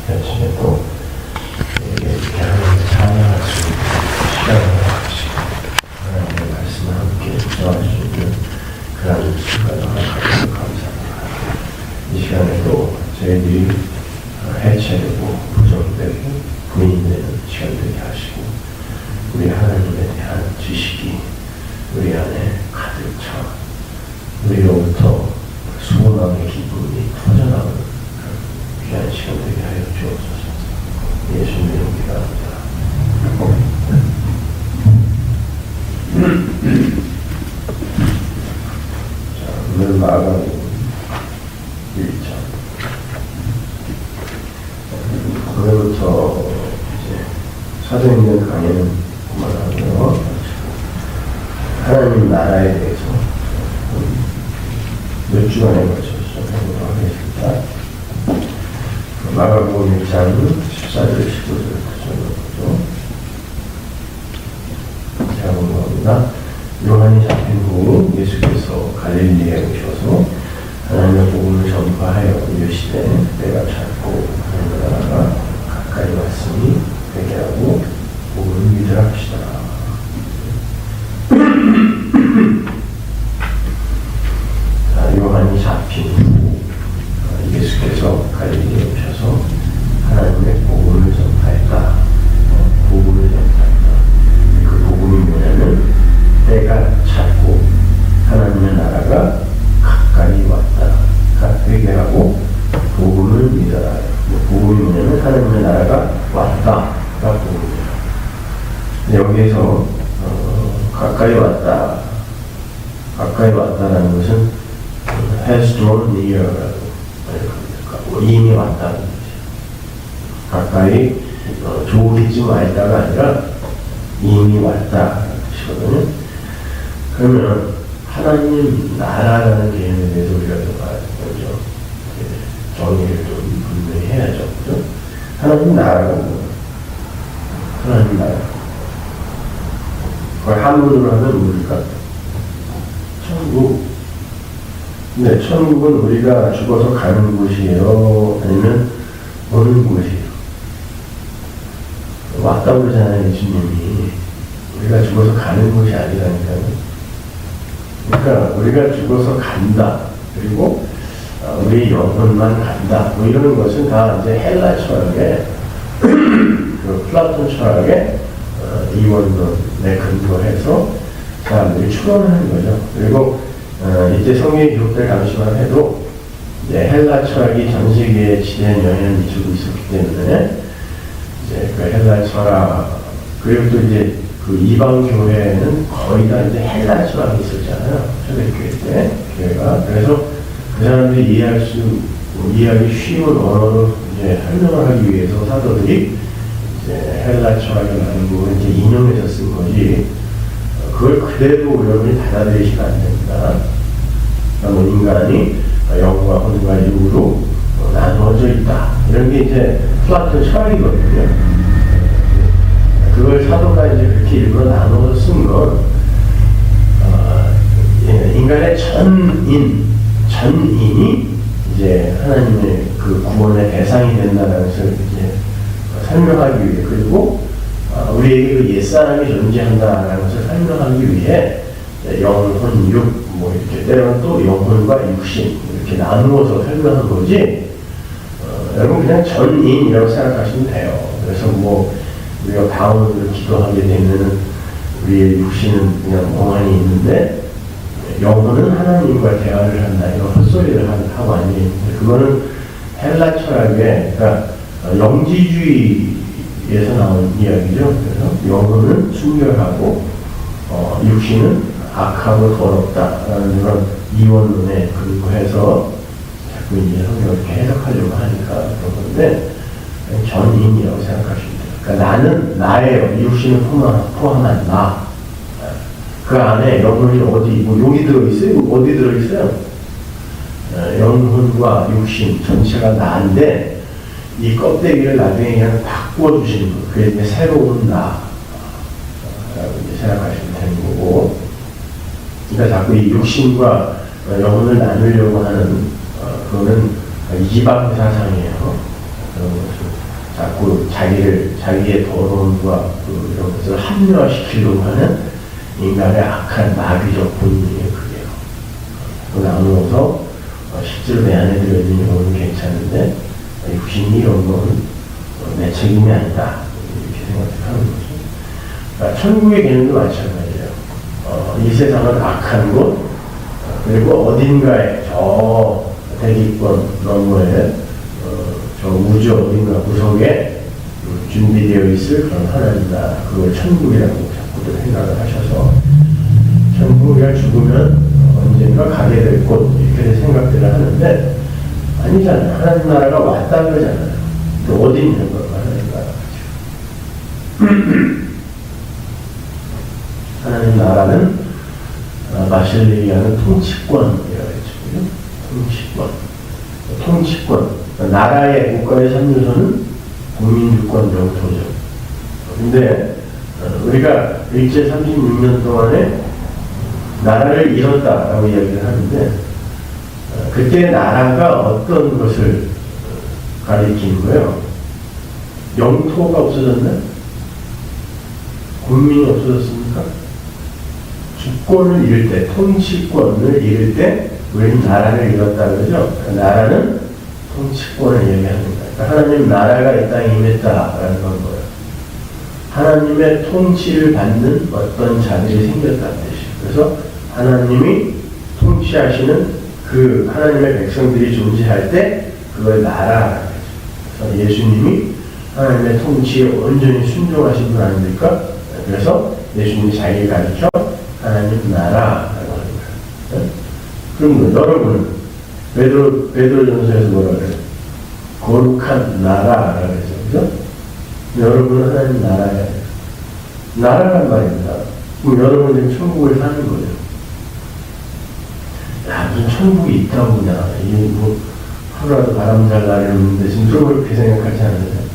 아침에 또 이렇게 하나님을 찬양할 수 있는 시간을 가지시고 하나님의 말씀을 함께 전해주시는 그런 시간을 가지고 감사합니다. 이 시간에도 저희들이 해체되고 부정되고 부인되는 시간들이 하시고 우리 하나님에 대한 지식이 우리 안에 가득 차 우리로부터 소망의 기쁨이 터져나오는 귀한 시간들이 하여 주옵소서. 예수님 이름으로 기도합니다. 자, 오늘 마가복음 1장. 오늘부터 이제 사도행전 강의는 그만하고요. 하나님 나라에 대해서 몇 주간에 걸쳐서 해보도록 하겠습니다. 마가복음 1장 14절 15절 구절로 제가 본 겁니다. 요한이 잡힌 후 예수께서 갈릴리에 오셔서 하나님의 복음을 전파하여 이르시되 때가 찼고 하나님의 나라가 가까이 왔으니 회개하고 복음을 믿으라 하시더라. 요한이 잡힌 후 예수께서 갈릴리에 오셔서 하나님의 복음을 전파했다. 복음을 전파했다. 그 복음이 뭐냐면 때가 찼고 하나님의 나라가 가까이 왔다. 회개하고 복음을 믿어라. 복음이 뭐냐면 하나님의 나라가 왔다가 복음이야. 여기에서 가까이 왔다. 가까이 왔다라는 것은 has drawn near라고 이미 왔다는 거죠. 가까이 조기쯤 와 있다가 아니라 이미 왔다는 뜻이거든요. 그러면 하나님 나라라는 개념에 대해서 우리가 좀 먼저 정의를 좀 분명히 해야죠. 그죠? 하나님 나라가 뭐예요? 하나님 나라. 그걸 한문으로 하면 뭡니까? 천국. 네, 천국은 우리가 죽어서 가는 곳이에요? 아니면 오는 곳이에요? 왔다고 그러잖아요, 예수님이. 우리가 죽어서 가는 곳이 아니라니까요. 그러니까 우리가 죽어서 간다. 그리고 우리 영혼만 간다. 뭐 이런 것은 다 이제 헬라 철학의 그 플라톤 철학의 이원론에 근거해서 사람들이 추론하는 거죠. 그리고 이때 성경에 기록될 당시만 해도 이제 헬라 철학이 전 세계에 지대한 영향을 미치고 있었기 때문에 이제 그 헬라 철학 그리고 또 이제 그 이방 교회는 거의 다 이제 헬라 철학이 있었잖아요. 초대교회 때 교회가. 그래서 그 사람들이 이해하기 쉬운 언어로 이제 설명을 하기 위해서 사도들이 이제 헬라 철학이라는 부분을 이제 인용해서 쓴 거지. 그걸 그대로 여러분이 받아들이시면 안 됩니다. 그러니까 인간이 영과 혼과 육으로 나누어져 있다. 이런 게 이제 플라톤 철학이거든요. 그걸 사도가 이제 그렇게 일부러 나누어서 쓴 건 인간의 전인이 이제 하나님의 그 구원의 대상이 된다는 것을 이제 설명하기 위해 그리고 우리에게 그 옛사람이 존재한다는 것을 설명하기 위해 영혼, 육, 뭐 이렇게 때로는 또 영혼과 육신 이렇게 나누어서 설명한 거지. 여러분 그냥 전인이라고 생각하시면 돼요. 그래서 뭐 우리가 방언으로 기도하게 되면은 우리의 육신은 그냥 멍하니 있는데 영혼은 하나님과 대화를 한다. 이런 헛소리를 하고 아니에요. 그거는 헬라 철학의 그러니까 영지주의에서 나온 이야기죠. 그래서 영혼은 순결하고 육신은 악하고 더럽다라는 그런 이원론에 근거해서 자꾸 이제 이렇게 해석하려고 하니까 그런 건데 전인이라고 생각하시면 돼요. 그러니까 나는 나예요. 육신을 포함한 나. 그 안에 영혼이 어디 뭐 여기 들어있어요? 어디 들어있어요? 영혼과 육신 전체가 나인데 이 껍데기를 나중에 그냥 바꿔주시는 거. 그게 이제 새로운 나라고 이제 생각하시면 되는 거고. 그러니까 자꾸 이 육신과 영혼을 나누려고 하는 그거는 이방 사상이에요. 그런 것을 자꾸 자기의 더러움과 이런 것을 합리화시키려고 하는 인간의 악한 마귀적 본능이 그게요. 그 나누어서 실제로 내 안에 들어있는 영혼은 괜찮은데 육신이 이런 건 내 책임이 아니다. 이렇게 생각하는 거죠. 그러니까 천국의 개념도 마찬가지예요. 이 세상은 악한 곳, 그리고 어딘가에 저 대기권 너머에 저 우주 어딘가 구석에 준비되어 있을 그런 하나님이다. 그걸 천국이라고 자꾸들 생각을 하셔서 천국이가 죽으면 언젠가 가게 될 곳 이렇게 생각들을 하는데 아니잖아요. 하나님 나라가 왔다 그러잖아요. 또 어디 있는 걸까 하나님 나라가. 하나님 나라는 마실리 얘기하는 통치권이라고 했죠. 통치권. 나라의 국가의 3요소는 국민주권 영토죠. 근데 우리가 일제 36년 동안에 나라를 잃었다라고 이야기를 하는데 그때 나라가 어떤 것을 가리키는 거예요? 영토가 없어졌나요? 국민이 없어졌습니까? 주권을 잃을 때, 통치권을 잃을 때 우리는 나라를 잃었다 그러죠. 그러니까 나라는 통치권을 얘기하는 거예요. 그러니까 하나님 나라가 이 땅에 임했다라는 건 뭐예요? 하나님의 통치를 받는 어떤 자들이 생겼다는 뜻이에요. 그래서 하나님이 통치하시는 그 하나님의 백성들이 존재할 때 그걸 나라라고 하죠. 그래서 예수님이 하나님의 통치에 온전히 순종하신 분 아닙니까? 그래서 예수님이 자기를 가르쳐 하나님 나라라고 하는 거예요. 그럼 여러분은 베드로전서에서 뭐라 그래요? 거룩한 나라라고 해서 그죠? 여러분은 하나님 나라예요. 나라란 말입니다. 그럼 여러분은 지금 천국을 사는 거예요. 야, 무슨 천국이 있다고 그냥 이게 뭐 하루라도 바람 잘 나려는데 지금 그렇게 생각하지 않으세요?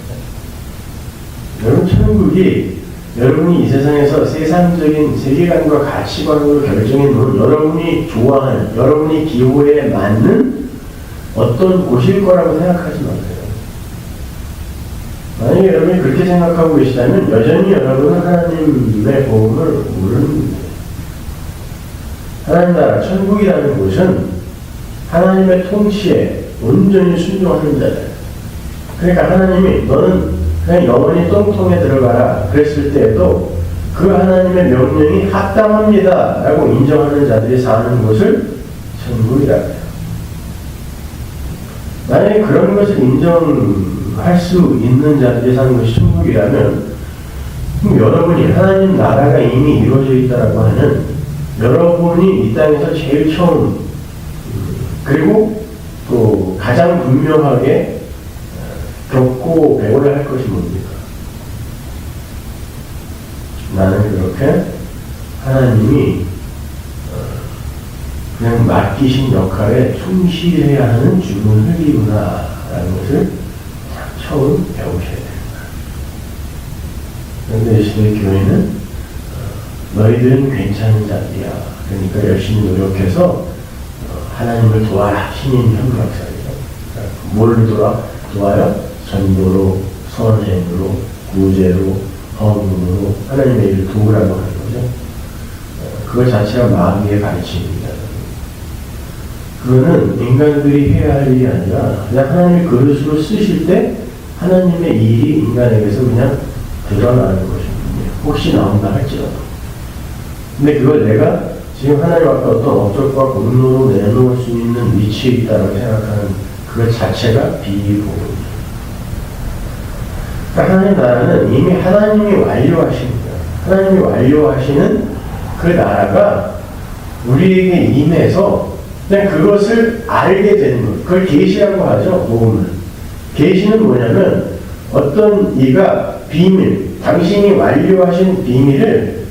여러분 천국이 여러분이 이 세상에서 세상적인 세계관과 가치관으로 결정해 놓은 여러분이 좋아하는, 여러분이 기호에 맞는 어떤 곳일 거라고 생각하지 마세요. 만약에 여러분이 그렇게 생각하고 계시다면 여전히 여러분은 하나님의 복음을 모르는 분이에요. 하나님 나라, 천국이라는 곳은 하나님의 통치에 온전히 순종하는 자들. 그러니까 하나님이 너는 그냥 영원히 똥통에 들어가라 그랬을 때에도 그 하나님의 명령이 합당합니다 라고 인정하는 자들이 사는 곳을 천국이라고 해요. 만약에 그런 것을 인정할 수 있는 자들이 사는 것이 천국이라면 그럼 여러분이 하나님 나라가 이미 이루어져 있다라고 하는 여러분이 이 땅에서 제일 처음 그리고 또 가장 분명하게 겪고 배워야 할 것이 뭡니까? 나는 그렇게 하나님이 그냥 맡기신 역할에 충실해야 하는 주문을이구나 라는 것을 처음 배우셔야 됩니다. 그런데 이 시대의 교회는 너희들은 괜찮은 자들이야. 그러니까 열심히 노력해서 하나님을 도와라. 신인 현각사이죠. 뭘 도와요? 전도로, 선행으로, 구제로, 헌금으로 하나님의 일을 도우라고 하는 거죠. 그것 자체가 마귀의 가르침입니다. 그거는 인간들이 해야 할 일이 아니라 그냥 하나님의 그릇으로 쓰실 때 하나님의 일이 인간에게서 그냥 드러나는 것입니다. 혹시 나온다 할지라도. 근데 그걸 내가 지금 하나님 앞에 어떤 업적과 공로로 내놓을 수 있는 위치에 있다고 생각하는 그것 자체가 비복음입니다. 하나님 나라는 이미 하나님이 완료하신 거예요. 하나님이 완료하시는 그 나라가 우리에게 임해서 그냥 그것을 알게 되는 것. 그걸 계시라고 하죠. 복음을. 계시는 뭐냐면 어떤 이가 비밀, 당신이 완료하신 비밀을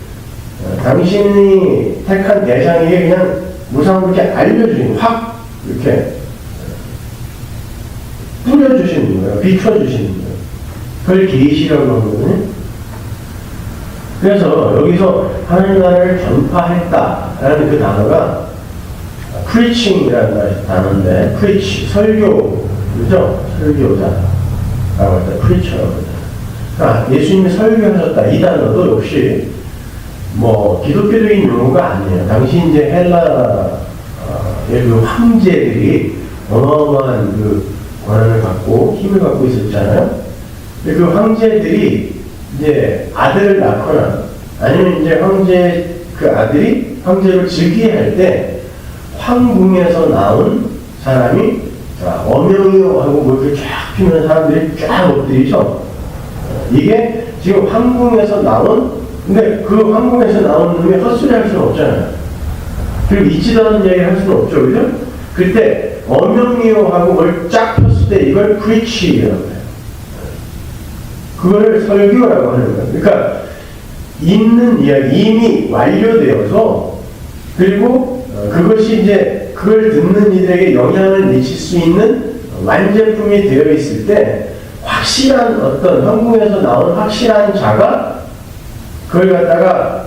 당신이 택한 대상에게 그냥 무상으로 이렇게 알려주는, 확 이렇게 뿌려주시는 거예요. 비춰주시는 거예요. 그걸 계시라고 하거든요. 그래서 여기서 하나님 나라를 전파했다라는 그 단어가 preaching이라는 단어인데, preach, 설교, 그죠? 설교자라고 할 때 프리처. 그러니까 예수님이 설교하셨다 이 단어도 역시 뭐 기독교적인 용어가 아니에요. 당시 이제 헬라의 그 황제들이 어마어마한 그 권한을 갖고 힘을 갖고 있었잖아요. 그 황제들이 이제 아들을 낳거나 아니면 이제 황제 그 아들이 황제를 즉위할 할 때 황궁에서 나온 사람이 어명이요 하고 뭐 이렇게 쫙 피면 사람들이 쫙 엎드리죠. 이게 지금 황궁에서 나온 근데 그 황궁에서 나온 놈이 헛소리 할 수는 없잖아요. 그리고 있지도 않은 얘기를 할 수는 없죠, 그죠? 그때 어명이요 하고 뭘 쫙 폈을 때 이걸 preach이라고 해요. 그거를 설교라고 하는 거예요. 그러니까 있는 이야기 이미 완료되어서 그리고 그것이 이제 그걸 듣는 이들에게 영향을 미칠 수 있는 완제품이 되어 있을 때 확실한 어떤 황궁에서 나온 확실한 자가 그걸 갖다가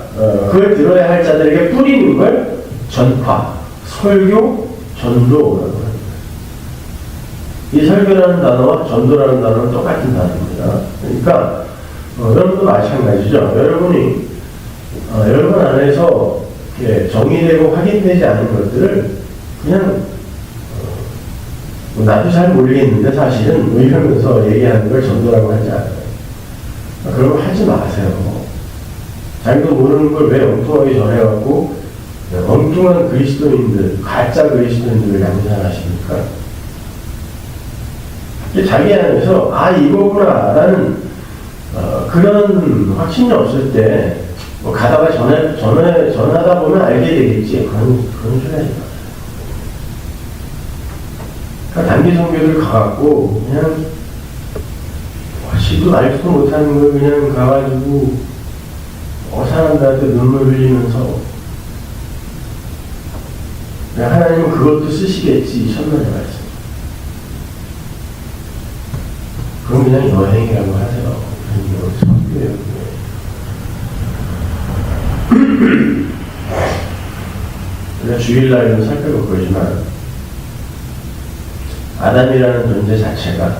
그걸 들어야 할 자들에게 뿌리는 걸 전파, 설교, 전도라고 합니다. 이 설교라는 단어와 전도라는 단어는 똑같은 단어입니다. 그러니까 여러분도 마찬가지죠. 여러분이 여러분 안에서 정의되고 확인되지 않은 것들을 그냥 나도 잘 모르겠는데 사실은 뭐 이러면서 얘기하는 걸 전도라고 하지 않아요. 그런 거 하지 마세요. 자기도 모르는 걸 왜 엉뚱하게 전해갖고 엉뚱한 그리스도인들, 가짜 그리스도인들을 양산하십니까? 자기 안에서 이거구나 라는 그런 확신이 없을 때 뭐 가다가 전하다 보면 알게 되겠지. 그런 소리 하지 마세요. 그러니까 단기 선교를 가갖고 그냥 지도 알지도 못하는 걸 그냥 가가지고 사람들한테 눈물 흘리면서 하나님은 그것도 쓰시겠지 천만의 말씀. 그럼 그냥 여행이라고 하세요. 선교예요. 우리가 주일날에도 살펴볼 거지만 아담이라는 존재 자체가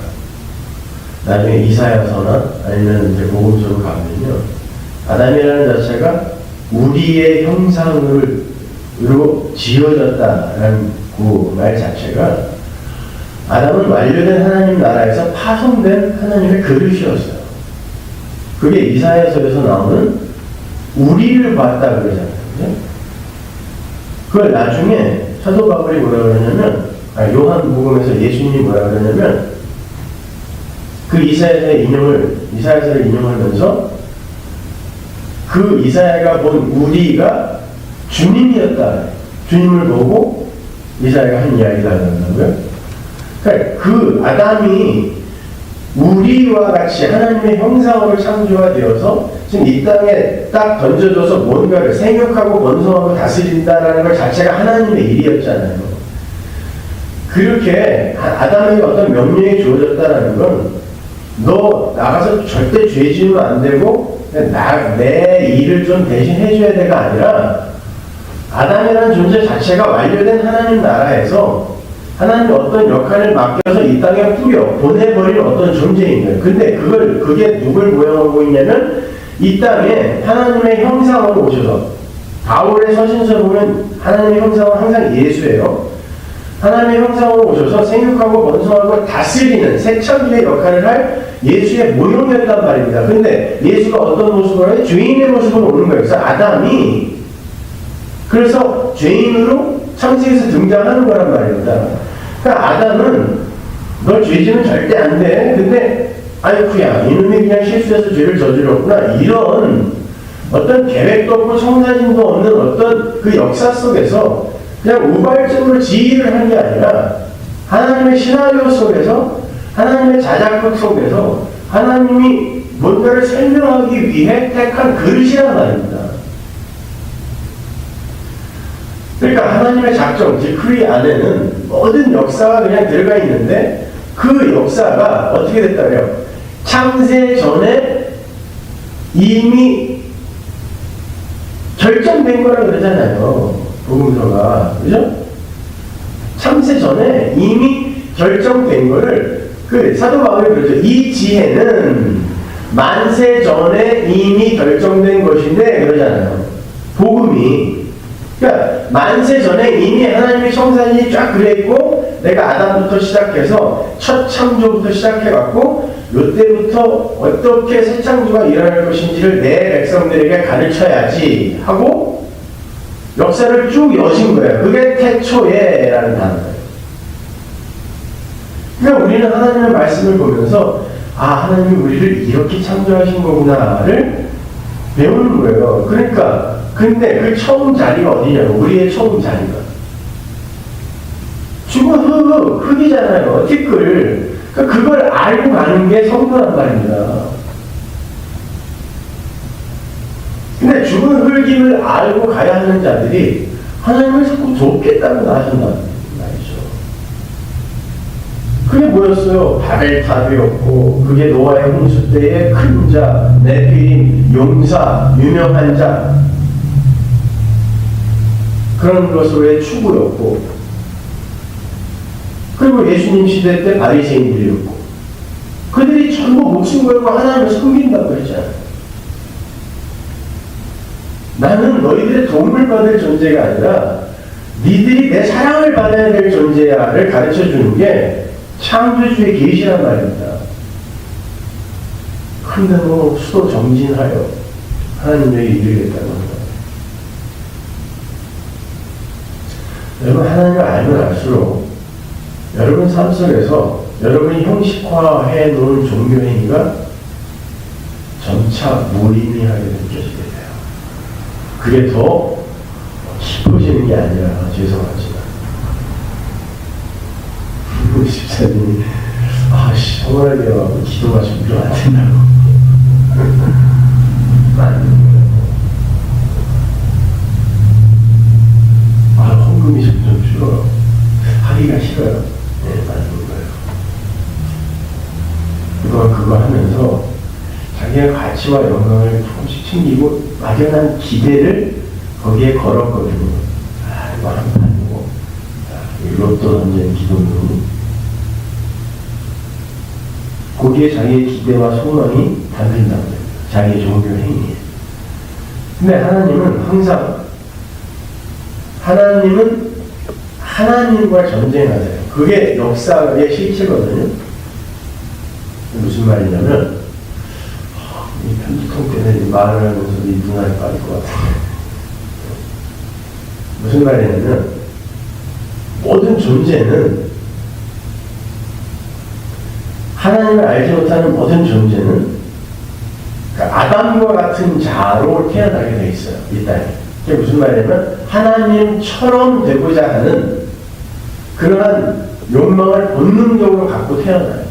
나중에 이사야서나 아니면 이제 복음서로 가면요, 아담이라는 자체가 우리의 형상으로 지어졌다라는 그 말 자체가 아담은 완료된 하나님 나라에서 파송된 하나님의 그릇이었어요. 그게 이사야서에서 나오는 우리를 봤다 그러잖아요. 그죠? 그걸 나중에 사도 바울이 뭐라 그러냐면 요한복음에서 예수님이 뭐라 그러냐면 그 이사야서를 인용하면서 그 이사야가 본 우리가 주님이었다. 주님을 보고 이사야가 한 이야기를 한다고요. 그러니까 그 아담이 우리와 같이 하나님의 형상으로 창조가 되어서 지금 이 땅에 딱 던져줘서 뭔가를 생육하고 번성하고 다스린다라는 것 자체가 하나님의 일이었잖아요. 그렇게 아담에게 어떤 명령이 주어졌다는 건 너 나가서 절대 죄 지으면 안 되고 내 일을 좀 대신 해줘야 돼가 아니라 아담이라는 존재 자체가 완료된 하나님 나라에서 하나님이 어떤 역할을 맡겨서 이 땅에 보내버린 어떤 존재인 거예요. 근데 그게 누굴 모형하고 있냐면 이 땅에 하나님의 형상으로 오셔서 바울의 서신서 보면 하나님의 형상은 항상 예수예요. 하나님의 형상으로 오셔서 생육하고 번성하고 다스리는 세천기의 역할을 할 예수의 모형이었단 말입니다. 근데 예수가 어떤 모습으로 해? 죄인의 모습으로 오는 거예요. 그래서 아담이 그래서 죄인으로 창세기에서 등장하는 거란 말입니다. 그러니까 아담은 너 죄지면 절대 안 돼. 근데 아이쿠야 이놈이 그냥 실수해서 죄를 저질렀구나. 이런 어떤 계획도 없고 청사진도 없는 어떤 그 역사 속에서 그냥 우발적으로 지휘를 한 게 아니라 하나님의 시나리오 속에서 하나님의 자작극 속에서 하나님이 뭔가를 설명하기 위해 택한 그릇이란 말입니다. 그러니까 하나님의 작정, 즉 그 안에는 모든 역사가 그냥 들어가 있는데 그 역사가 어떻게 됐다고요? 창세 전에 이미 결정된 거라고 그러잖아요. 복음서가. 그죠? 창세 전에 이미 결정된 거를 그 사도 바울이 그러죠. 이 지혜는 만세 전에 이미 결정된 것인데 그러잖아요. 복음이. 그러니까 만세 전에 이미 하나님의 청산이 쫙 그려있고 내가 아담부터 시작해서 첫 창조부터 시작해갖고 이때부터 어떻게 새 창조가 일어날 것인지를 내 백성들에게 가르쳐야지 하고 역사를 쭉 여신 거예요. 그게 태초에라는 단어예요. 그러니까 우리는 하나님의 말씀을 보면서 아, 하나님이 우리를 이렇게 창조하신 거구나를 배우는 거예요. 그러니까 근데 그 처음 자리가 어디냐고. 우리의 처음 자리가 죽은 흙이잖아요. 티끌. 그러니까 그걸 알고 가는 게 성도란 말입니다. 근데 죽은 흙임을 알고 가야 하는 자들이 하나님을 자꾸 돕겠다고 나선다는 말이죠. 그게 뭐였어요? 바벨탑이었고 그게 노아의 홍수 때의 큰 자, 네피림, 용사, 유명한 자 그런 것으로의 추구였고 그리고 예수님 시대 때 바리새인들이었고 그들이 전부 목숨 걸고 하나님을 섬긴다고 했잖아요. 나는 너희들의 도움을 받을 존재가 아니라 니들이 내 사랑을 받아야 될 존재야를 가르쳐주는 게 창조주의 계시란 말입니다. 근데 뭐 수도 정진하여 하나님에게 이르겠다고 합니다. 여러분 하나님을 알면 알수록 여러분 삶 속에서 여러분이 형식화해 놓은 종교 행위가 점차 무의미하게 느껴지게 돼요. 그게 더 깊어지는 게 아니라 죄송하지만 집사님이 성화를 배워가고 기도가 좀 안 된다고 맞는 거예요. 헌금이 점점 줄어요. 하기가 싫어요. 네, 맞는 거예요. 그동안 그거 하면서 자기의 가치와 영광을 조금씩 챙기고 막연한 기대를 거기에 걸었거든요. 이거 하면 안 되고 로또 던지는 기도문이 거기에 자기의 기대와 소망이 담긴다고 합니다. 자기의 종교 행위에. 근데 하나님은 항상 하나님과 전쟁하세요. 그게 역사의 실체거든요. 무슨 말이냐면 이 편지통 때문에 말을 하면서 이 눈알이 빠질 것 같은데 무슨 말이냐면 모든 존재는 하나님을 알지 못하는 모든 존재는 그러니까 아담과 같은 자로 태어나게 돼 있어요. 이 땅에. 그게 무슨 말이냐면 하나님처럼 되고자 하는 그러한 욕망을 본능적으로 갖고 태어나요.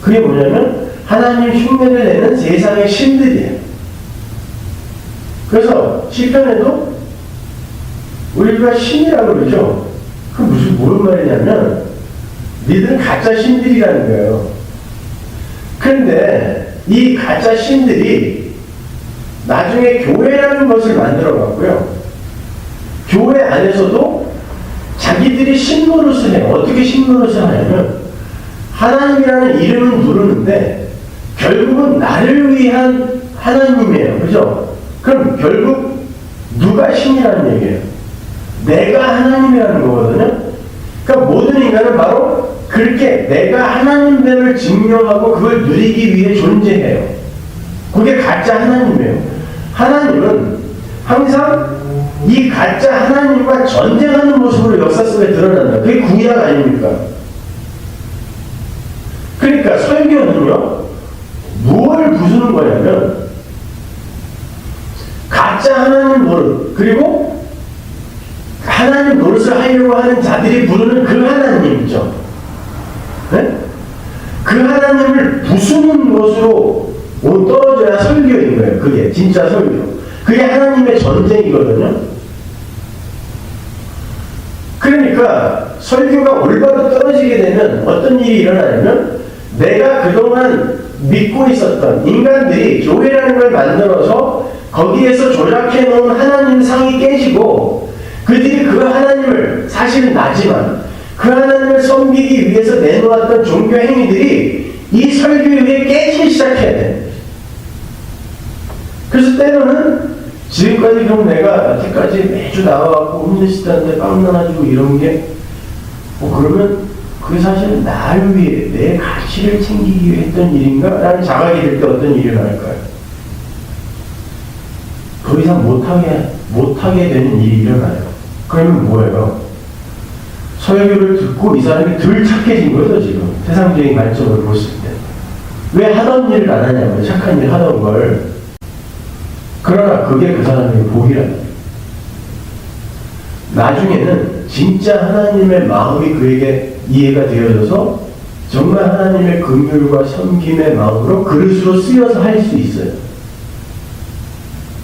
그게 뭐냐면 하나님 흉내를 내는 세상의 신들이에요. 그래서 시편에도 우리가 신이라고 그러죠. 그 무슨 말이냐면 니들은 가짜 신들이라는 거예요. 그런데 이 가짜 신들이 나중에 교회라는 것을 만들어 갖고요. 교회 안에서도 자기들이 신 노릇을 해요. 어떻게 신 노릇을 하냐면 하나님이라는 이름은 부르는데 결국은 나를 위한 하나님이에요. 그죠? 그럼 결국 누가 신이라는 얘기예요? 내가 하나님이라는 거거든요. 그러니까 모든 인간은 바로 그렇게 내가 하나님됨을 증명하고 그걸 누리기 위해 존재해요. 그게 가짜 하나님이에요. 하나님은 항상 이 가짜 하나님과 전쟁하는 모습으로 역사 속에 드러난다. 그게 구약 아닙니까? 그러니까 설교는요, 무엇을 부수는 거냐면 가짜 하나님 노릇, 그리고 하나님 노릇을 하려고 하는 자들이 부르는 그 하나님 있죠. 네? 그 하나님을 부수는 것으로 떨어져야 설교인 거예요. 그게 진짜 설교. 그게 하나님의 전쟁이거든요. 그러니까 설교가 올바로 떨어지게 되면 어떤 일이 일어나냐면 내가 그동안 믿고 있었던 인간들이 교회라는 걸 만들어서 거기에서 조작해 놓은 하나님 상이 깨지고 그들이 그 하나님을 사실은 나지만 그 하나님을 섬기기 위해서 내놓았던 종교 행위들이 이 설교에 의해 깨지기 시작해야 돼. 그래서 때로는 지금까지 그럼 내가 여태까지 매주 나와갖고 홈리스트한테 빵 나눠주고 이런 게 그러면 그게 사실은 나를 위해 내 가치를 챙기기 위해 했던 일인가? 라는 자각이 될 때 어떤 일이 일어날까요? 더 이상 못하게 되는 일이 일어나요. 그러면 뭐예요? 설교를 듣고 이 사람이 덜 착해진 거죠, 지금. 세상적인 관점으로 봤을 때. 왜 하던 일을 안 하냐고요, 착한 일 하던 걸. 그러나 그게 그 사람의 복이라는 거예요. 나중에는 진짜 하나님의 마음이 그에게 이해가 되어져서 정말 하나님의 긍휼과 섬김의 마음으로 그릇으로 쓰여서 할 수 있어요.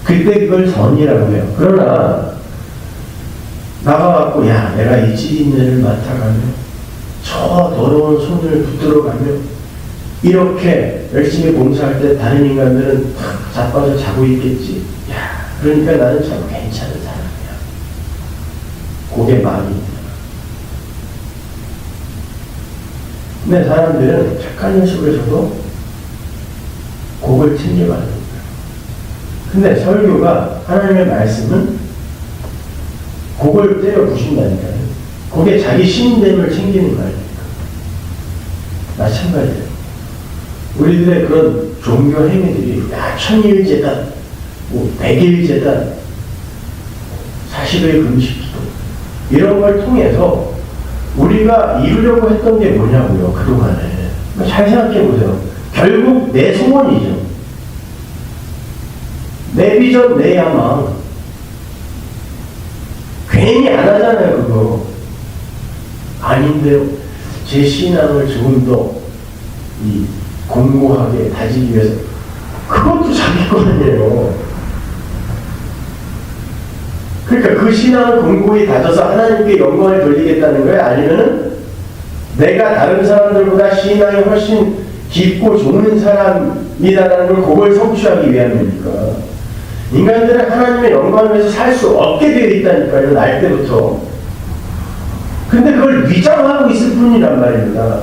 그때 그걸 선이라고 해요. 그러나 나가갖고 야 내가 이 찌린내를 맡아가며 저 더러운 손을 붙들어가며 이렇게 열심히 봉사할 때 다른 인간들은 자빠져 자고 있겠지. 야 그러니까 나는 참 괜찮은 사람이야. 그게 마음입니다. 근데 사람들은 착한 일 속에서도 그걸 챙겨가는 거예요. 근데 설교가 하나님의 말씀은 그걸 때려 부신다니까요. 그게 자기 신됨을 챙기는 거 아닙니까? 마찬가지예요. 우리들의 그런 종교 행위들이 천일제단, 100일제단, 40일 금식기도 이런 걸 통해서 우리가 이루려고 했던 게 뭐냐고요, 그동안에. 잘 생각해 보세요. 결국 내 소원이죠. 내 비전, 내 야망. 괜히 안 하잖아요, 그거. 아닌데요. 제 신앙을 조금 더 공고하게 다지기 위해서. 그것도 자기 거 아니에요. 그러니까 그 신앙을 공고히 다져서 하나님께 영광을 돌리겠다는 거예요? 아니면은 내가 다른 사람들보다 신앙이 훨씬 깊고 좋은 사람이다라는 걸 그걸 성취하기 위함입니까? 인간들은 하나님의 영광을 위해서 살 수 없게 되어 있다니까요, 날 때부터. 근데 그걸 위장하고 있을 뿐이란 말입니다.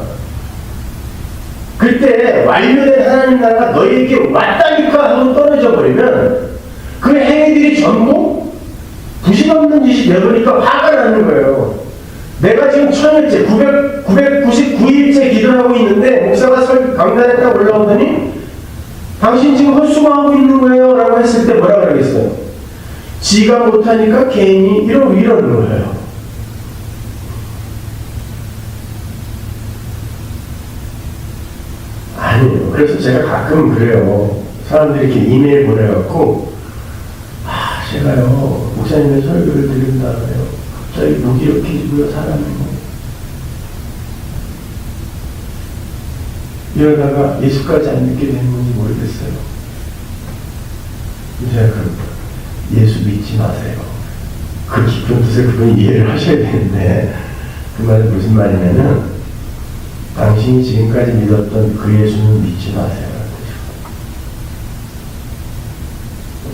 그때 완료된 하나님 나라가 너희에게 왔다니까 하고 떨어져 버리면 그 행위들이 전부 부심없는 짓이 되어버리니까 화가 나는 거예요. 내가 지금 1000일째, 999일째 기도를 하고 있는데 목사가 강단에 딱 올라오더니 당신 지금 헛수고하고 있는 거예요 라고 했을 때 뭐라 그러겠어요? 지가 못하니까 괜히 이러는 거예요. 아니에요. 그래서 제가 가끔 그래요. 사람들이 이렇게 이메일 보내갖고 제가요 목사님의 설교를 들은 다음에요 갑자기 무기력해지고요 사람이 이러다가 예수까지 안 믿게 되는 건지 모르겠어요. 제가 예수 믿지 마세요. 그 깊은 뜻을 그분이 이해를 하셔야 되는데 그 말은 무슨 말이냐면 당신이 지금까지 믿었던 그 예수는 믿지 마세요.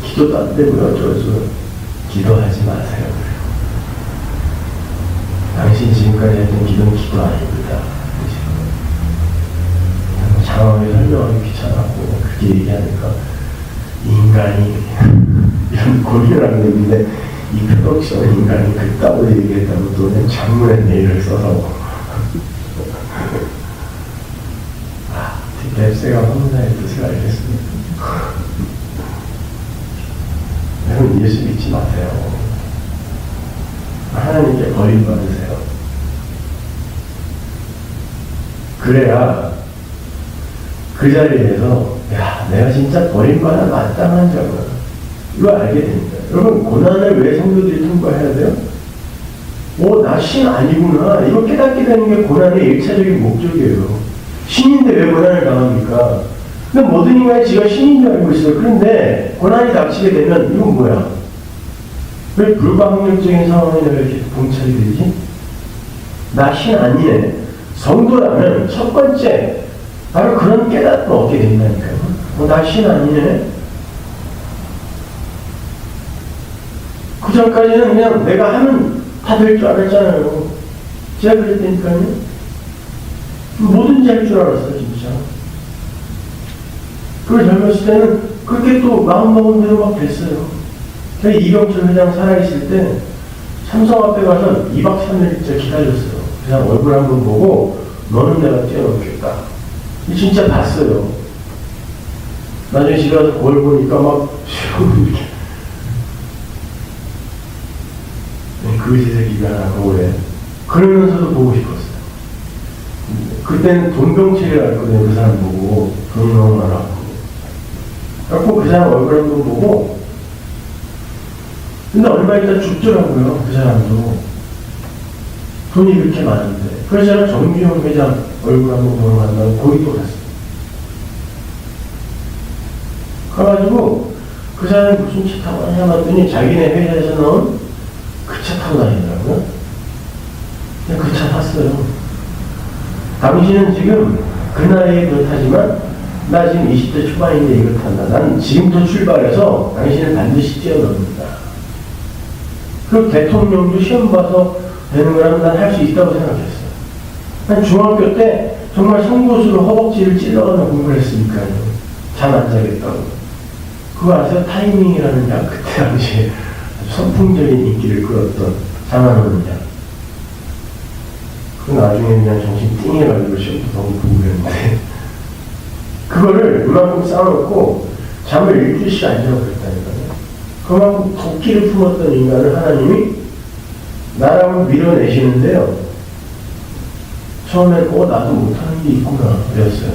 기도도 안 되고요. 어쩌고저쩌고 기도하지 마세요. 당신 지금까지 했던 기도는 기도 아닙니다. 장황하게 설명하기 귀찮았고 그렇게 얘기하니까 인간이 이런 고민을 하고 있는데 이 표독시원 인간이 그따위로 얘기했다고 또 그냥 장문의 메일을 써서 랩세가 황사의 뜻을 알겠습니다. 여러분 예수 믿지 마세요. 하나님께 버림받으세요. 그래야 그 자리에서 야 내가 진짜 버림받아 마땅한 자구나 이거 알게 됩니다. 여러분 고난을 왜 성도들이 통과해야 돼요? 나 신 아니구나 이거 깨닫게 되는 게 고난의 1차적인 목적이에요. 신인데 왜 고난을 당합니까? 근데 모든 인간이 지가 신인 줄 알고 있어요. 그런데 고난이 닥치게 되면 이건 뭐야? 왜 불가항력적인 상황에 내가 이렇게 봉착이 되지? 나 신 아니네. 성도라면 첫 번째 바로 그런 깨닫고 얻게 된다니까요. 나 신 아니네. 그 전까지는 그냥 내가 하면 다 될 줄 알았잖아요. 제가 그랬다니까요. 뭐든지 할 줄 알았어요, 진짜. 그걸 젊었을 때는 그렇게 또 마음먹은 대로 막 됐어요. 제가 이병철 회장 살아있을 때 삼성 앞에 가서 2박 3일 진짜 기다렸어요. 그냥 얼굴 한번 보고 너는 내가 뛰어넘겠다. 진짜 봤어요. 나중에 집에 가서 거울 보니까 막 이렇게 그릇이 새끼가 하나 거울에 그러면서도 보고 싶었어요. 그때는 돈병철이라 했거든요. 그 사람 보고 돈 너무 많았고 그래갖고 그 사람 얼굴 한번 보고 근데 얼마 있다 죽더라고요. 그 사람도 돈이 그렇게 많은데 그래서 제가 정주영 회장 얼굴 한번 보러 간다고 거기 또 갔어요. 가가지고 그 사람이 무슨 차 타고 다니냐 봤더니 자기네 회사에서 나온 그 차 타고 다니더라고요. 그냥 그 차 탔어요. 당신은 지금 그 나이에 그렇다지만 나 지금 20대 초반인데 이거 탄다. 난 지금부터 출발해서 당신을 반드시 뛰어넘는다. 그리고 대통령도 시험 봐서 되는 거라면 난 할 수 있다고 생각했어요. 난 중학교 때 정말 송곳으로 허벅지를 찔러가며 공부를 했으니까요. 잠 안 자겠다고. 그거 아세요? 타이밍이라는 약 그때 당시에 선풍적인 인기를 끌었던 잠 안 오는 약. 그 나중에 그냥 정신 띵해가지고 시험도 너무 보고 그랬는데 그거를 이만큼 쌓아놓고 잠을 일주일씩 안 자고 그랬다니까요. 그만큼 도끼를 품었던 인간을 하나님이 나라고 밀어내시는데요. 처음엔 나도 못하는 게 있구나 그랬어요.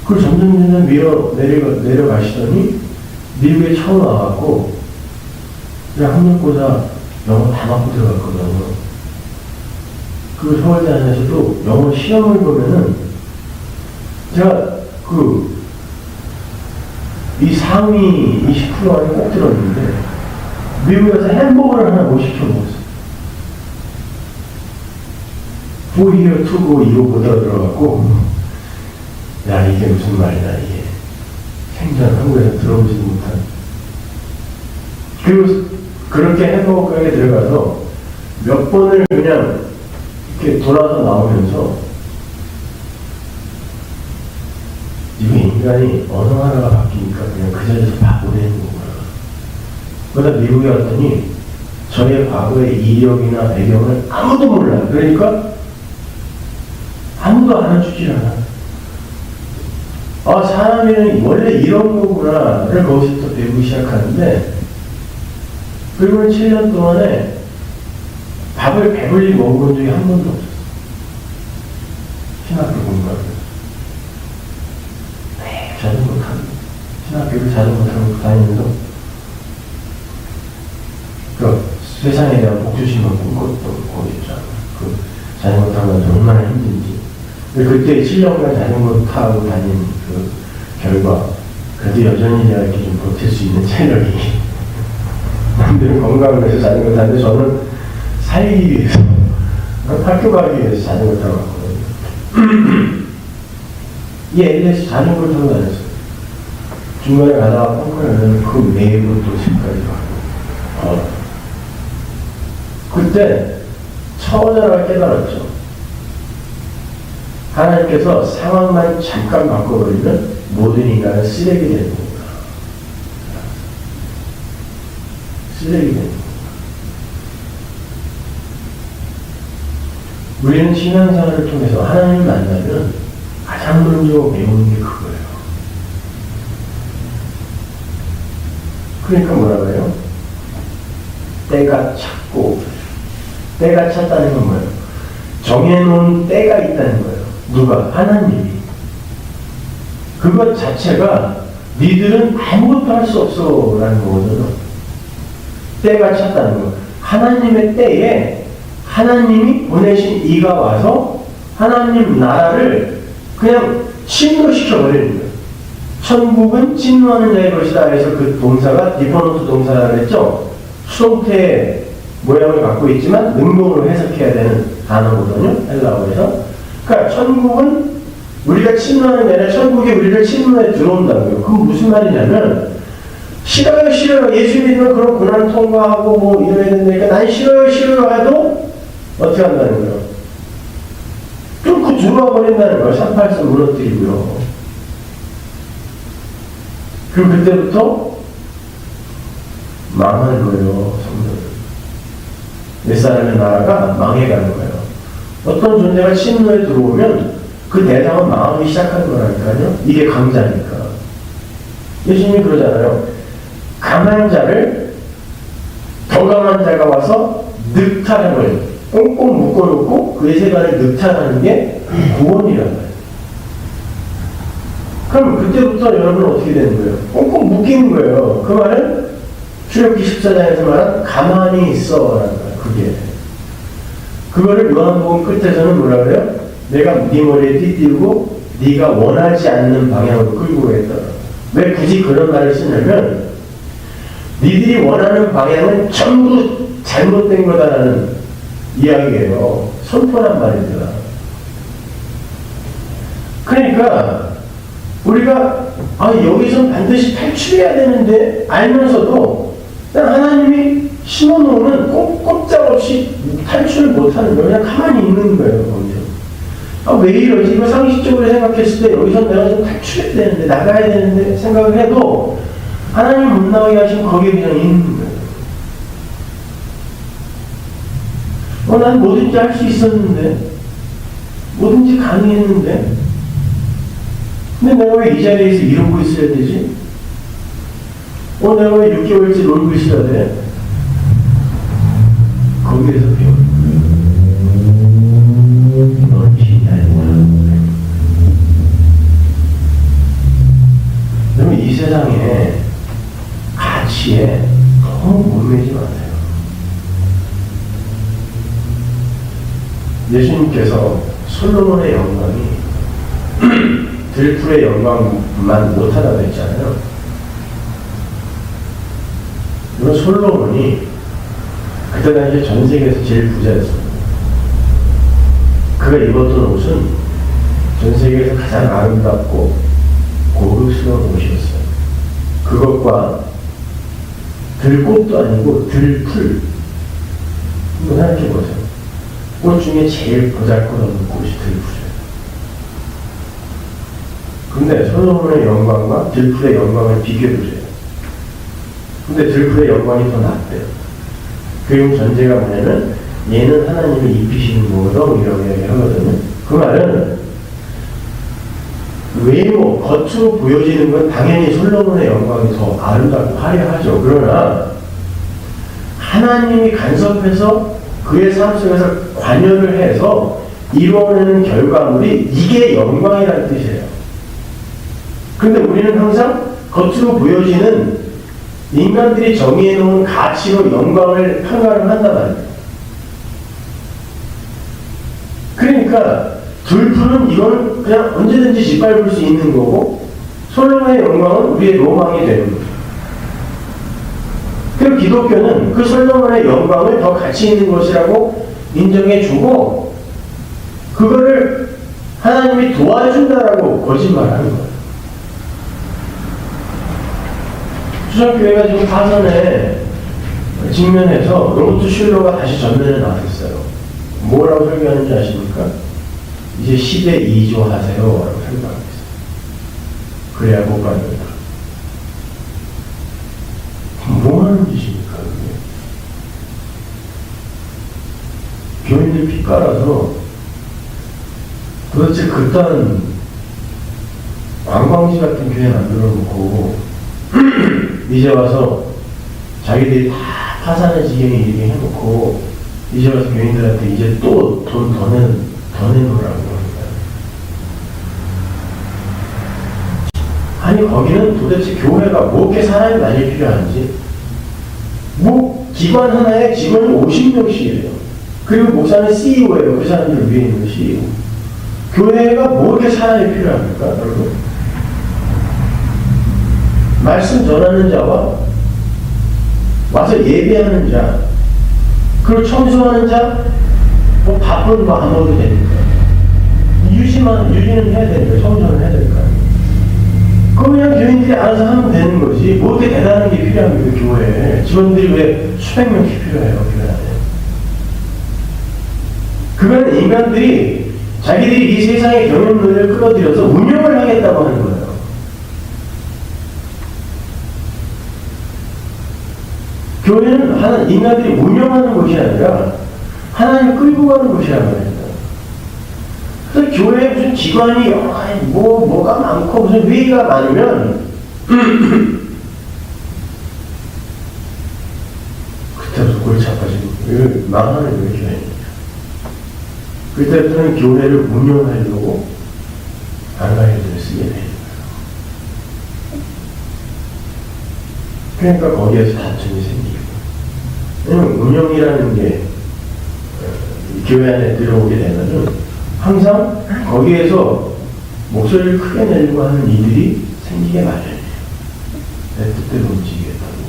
그걸 점점 내려가시더니 미국에 처음 와갖고 그냥 학력고사 영어 다 맞고 들어갔거든요. 그 서울대 안에서도 영어 시험을 보면은 제가 이 상위 20% 안에 꼭 들었는데 미국에서 햄버거를 하나 못 시켜 먹었어요. 보이어 투고 이거 못 알아들어갖고 야 이게 무슨 말이다 이게 생전 한국에서 들어보지도 못한 그리고 그렇게 햄버거 가게에 들어가서 몇 번을 그냥 이렇게 돌아서 나오면서 이게 인간이 언어 하나가 바뀌니까 그냥 그 자리에서 바보 되는 거구나. 그러다 미국에 왔더니 저의 과거의 이력이나 배경을 아무도 몰라요. 그러니까 아무도 알아주질 않아. 사람이 원래 이런 거구나를 거기서부터 배우기 시작하는데 그리고 7년 동안에 밥을 배불리 먹어본 적이 한 번도 없었어. 신학교 공부하면서. 자전거 타고, 신학교를 자전거 타고 다니면서, 세상에 대한 복주심을 꿈꿨던 거였잖아. 자전거 타고 다니면서 얼마나 힘든지. 그때 7년간 자전거 타고 다닌 그 결과, 그래도 여전히 내가 이렇게 좀 버틸 수 있는 체력이. 남들은 건강을 위해서 자전거 타는데 저는 살기 위해서, 학교 가기 위해서 자전거 타고 갔거든요. 이 LS 자전거를 타고 다녔어요. 중간에 가다가 펑크를 내면 그 외부로 또 집까지 가고. 그때 처절하게 깨달았죠. 하나님께서 상황만 잠깐 바꿔버리면 모든 인간은 쓰레기 되는 겁니다. 쓰레기 되는 겁니다. 우리는 신앙생활을 통해서 하나님을 만나면 가장 먼저 배우는 게 그거예요. 그러니까 뭐라고 해요? 때가 찼고, 때가 찼다는 건 뭐예요? 정해놓은 때가 있다는 거예요. 누가? 하나님이. 그것 자체가 니들은 아무것도 할 수 없어 라는 거거든요. 때가 찼다는 거. 하나님의 때에 하나님이 보내신 이가 와서 하나님 나라를 그냥 침노시켜버리는 거예요. 천국은 침노하는 자의 것이다 해서 그 동사가 디퍼런트 동사라고 했죠. 수동태의 모양을 갖고 있지만 능동으로 해석해야 되는 단어거든요. 헬라어에서. 그러니까 천국은 우리가 침노하는 게 아니라 천국이 우리를 침노에 들어온다고요. 그건 무슨 말이냐면 싫어요 싫어요 예수 믿으면 그런 고난 통과하고 뭐 이래야 된다니까 난 싫어요 싫어요 해도 어떻게 한다는 거예요? 뚫고 들어와 버린다는 거예요. 38선 무너뜨리고요. 그럼 그때부터 망하는 거예요. 성도들. 옛사람의 나라가 망해가는 거예요. 어떤 존재가 침노에 들어오면 그 대상은 망하기 시작하는 거라니까요. 이게 강자니까. 예수님이 그러잖아요. 강한 자를 더 강한 자가 와서 늑탈을 꽁꽁 묶어놓고 그의 세간을 늑탈하는 게 구원이란 말이에요. 그럼 그때부터 여러분은 어떻게 되는 거예요? 꽁꽁 묶이는 거예요. 그 말은 출애굽기 14장에서 말한 가만히 있어라는 거예요. 그게. 그거를 요한복음 끝에서는 뭐라 그래요? 내가 네 머리에 띠띠우고 네가 원하지 않는 방향으로 끌고 가겠다. 왜 굳이 그런 말을 쓰냐면 니들이 원하는 방향은 전부 잘못된 거다라는 이야기예요. 선포란 말입니다. 그러니까 우리가 여기서 반드시 탈출해야 되는데 알면서도 하나님이 심어놓으면 꼼짝없이 탈출을 못하는 거예요. 그냥 가만히 있는 거예요. 거기서. 왜 이러지? 이거 상식적으로 생각했을 때 여기서 내가 좀 탈출해야 되는데 나가야 되는데 생각을 해도 하나님 못 나가게 하시면 거기에 그냥 있는 거예요. 난 뭐든지 할 수 있었는데 뭐든지 가능했는데 근데 내가 왜 이 자리에서 이러고 있어야 되지? 내가 왜 6개월째 놀고 있어야 돼? 거기에서 배워. 넌 신이 아니구나. 여러분 이 세상에 가치에 너무 목매지 마세요. 예수님께서 솔로몬의 영광이 들풀의 영광만 못하다고 했잖아요. 이건 솔로몬이 그때 당시에 전 세계에서 제일 부자였습니다. 그가 입었던 옷은 전 세계에서 가장 아름답고 고급스러운 옷이었어요. 그것과 들꽃도 아니고 들풀. 한번 생각해보세요. 꽃 중에 제일 보잘것없는 꽃이 들풀이에요. 근데 솔로몬의 영광과 들풀의 영광을 비교해보세요. 근데 들풀의 영광이 더 낫대요. 그리고 전제가 뭐냐면 얘는 하나님이 입히시는 거거든 이라고 이야기하거든요. 그 말은 외모, 겉으로 보여지는 건 당연히 솔로몬의 영광이 더 아름답고 화려하죠. 그러나 하나님이 간섭해서 그의 삶 속에서 관여를 해서 이루어내는 결과물이 이게 영광이라는 뜻이에요. 근데 우리는 항상 겉으로 보여지는 인간들이 정의해놓은 가치로 영광을 평가를 한단 말이에요. 그러니까 들풀은 이건 그냥 언제든지 짓밟을 수 있는 거고 솔로몬의 영광은 우리의 로망이 되는 거죠. 그리고 기독교는 그 솔로몬의 영광을 더 가치 있는 것이라고 인정해주고 그거를 하나님이 도와준다라고 거짓말하는 거예요. 수정교회가 지금 파선에 직면해서 로버트 슐러가 다시 전면에 나왔어요. 뭐라고 설교하는지 아십니까? 이제 시대 이조하세요 라고 설교하고 있어요. 그래야 못 받는다. 뭐하는 짓입니까 그게? 교인들 피 깔아서 도대체 그딴 관광지 같은 교회 만들어 놓고 이제 와서 자기들이 다 파산의 지경에 이르게 해놓고 이제 와서 교인들한테 이제 또 돈 더 내놓으라고 합니다. 아니 거기는 도대체 교회가 뭐 이렇게 사람이 많이 필요한지 기관 하나에 직원이 50명씩이에요. 그리고 목사는 CEO예요. 그 사람들 위에 있는 CEO. 교회가 뭐 이렇게 사람이 필요합니까 여러분? 말씀 전하는 자와 와서 예배하는 자, 그리고 청소하는 자, 바쁜 거 안 먹어도 되니까. 유지는 해야 되니까, 청소는 해야 되니까. 그럼 그냥 교인들이 알아서 하면 되는 거지. 뭐 이렇게 대단한 게 필요합니까, 교회에. 직원들이 왜 수백 명씩 필요해요, 교회 안에. 그건 인간들이 자기들이 이 세상의 경영론을 끌어들여서 운영을 하겠다고 하는 거예요. 교회는 인간들이 운영하는 곳이 아니라 하나님 끌고 가는 곳이란 말입니다. 그래서 교회에 무슨 기관이 뭐가 많고 무슨 회의가 많으면 그때부터 골치 아파지고 망하는 거예요, 교회는. 그때부터는 교회를 운영하려고 안가이들을 쓰게 돼요. 그러니까 거기에서 다툼이 생기고. 왜냐면 운영이라는 게 교회 안에 들어오게 되면은 항상 거기에서 목소리를 크게 내려고 하는 이들이 생기게 마련이에요. 내 뜻대로 움직이겠다고.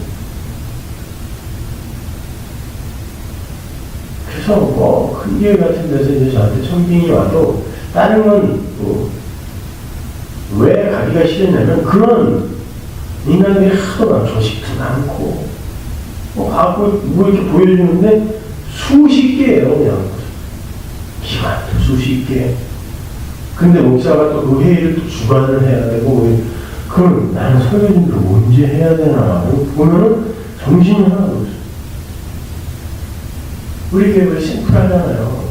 그래서 큰 교회 같은 데서 이제 저한테 청빙이 와도 다른 건 왜 가기가 싫었냐면 그런 인간들이 하도 많고 조직도 많고 갖고 이렇게 보여주는데 수십 개예요, 그냥. 기관도 수십 개. 근데 목사가 또 그 회의를 또 주관을 해야 되고, 그럼 나는 설교 준비를 언제 해야 되나. 보면은 정신이 하나도 없어요. 우리 교회가 심플하잖아요.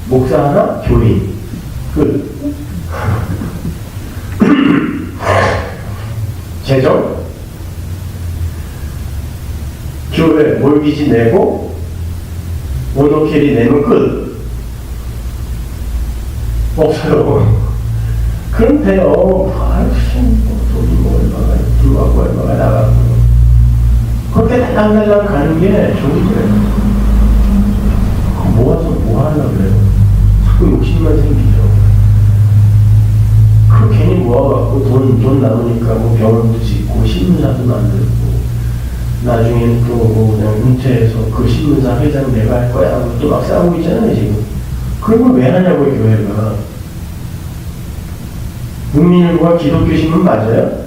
목사 하나, 교인. 끝. 재정, 교회 몰기지 내고 오너캐리 내면 끝. 없어요. 그럼 돼요. 돈이 얼마가 들어가고 얼마가 나가고 그렇게 달랑달랑 가는 게 좋은 거예요. 모아서 뭐 하려고 그래요? 자꾸 욕심만 생기죠. 그 괜히 모아갖고 돈 남으니까 병원도 짓고 신문사도 만들고 나중에는 또 그냥 은퇴해서 그 신문사 회장 내가 할 거야 하고 또 막 싸우고 있잖아요 지금. 그런 걸 왜 하냐고요 교회가. 국민일보가 기독교 신문 맞아요?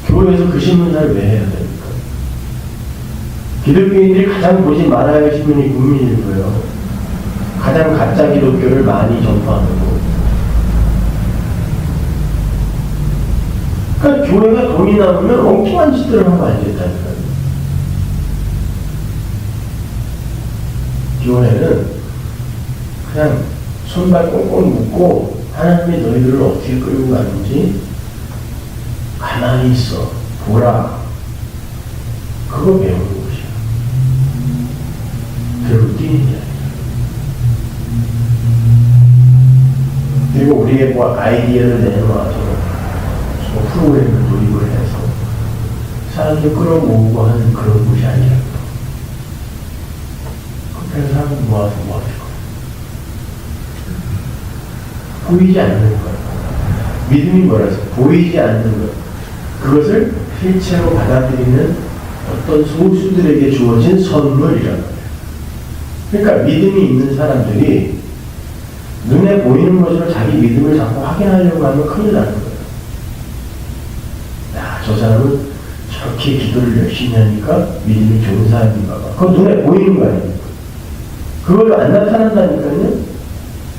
교회에서 그 신문사를 왜 해야 됩니까? 기독교인들이 가장 보지 말아야 할 신문이 국민일보예요. 가장 가짜 기독교를 많이 전파하는 거. 그러니까 교회가 돈이 남으면 엉뚱한 짓들을 하면 안 된다니까요. 교회는 그냥 손발 꽁꽁 묶고 하나님이 너희들을 어떻게 끌고 가는지 가만히 있어 보라. 그거 배우는 것이야. 그리고 뛰는 게 아니야. 그리고 우리의 아이디어를 내놓아서 프로그램을 도입을 해서 사람들 끌어모으고 하는 그런 곳이 아니라 그래서 사람들 모아서 뭐 하실 거예요? 보이지 않는 것. 믿음이 뭐라서 보이지 않는 것. 그것을 실체로 받아들이는 어떤 소수들에게 주어진 선물이란 말이에요. 그러니까 믿음이 있는 사람들이 눈에 보이는 것으로 자기 믿음을 자꾸 확인하려고 하면 큰일 나는 거예요. 야, 저 사람은 저렇게 기도를 열심히 하니까 믿음이 좋은 사람인가 봐. 그건 눈에 보이는 거 아닙니까? 그걸로 안 나타난다니까요.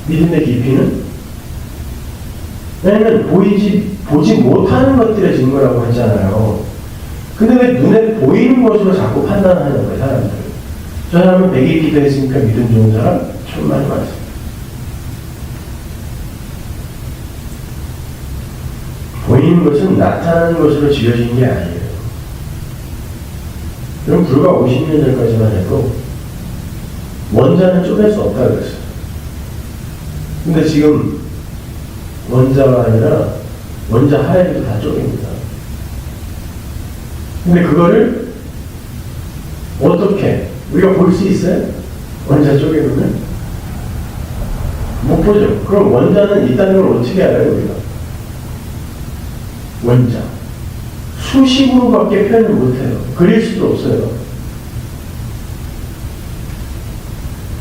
믿음의 깊이는. 왜냐면 보지 못하는 것들의 증거라고 했잖아요. 근데 왜 눈에 보이는 것으로 자꾸 판단하는 거예요, 사람들. 저 사람은 100일 기도했으니까 믿음 좋은 사람? 천만이 많습니다. 보이는 것은 나타나는 것으로 지어진 게 아니에요. 그럼 불과 50년 전까지만 해도 원자는 쪼갤 수 없다고 그랬어요. 근데 지금 원자가 아니라 원자 하에도 다 쪼갭니다. 근데 그거를 어떻게 우리가 볼 수 있어요? 원자 쪼개보면? 못 보죠. 그럼 원자는 있다는 걸 어떻게 알아요, 우리가? 원자. 수식으로밖에 표현을 못해요. 그릴 수도 없어요.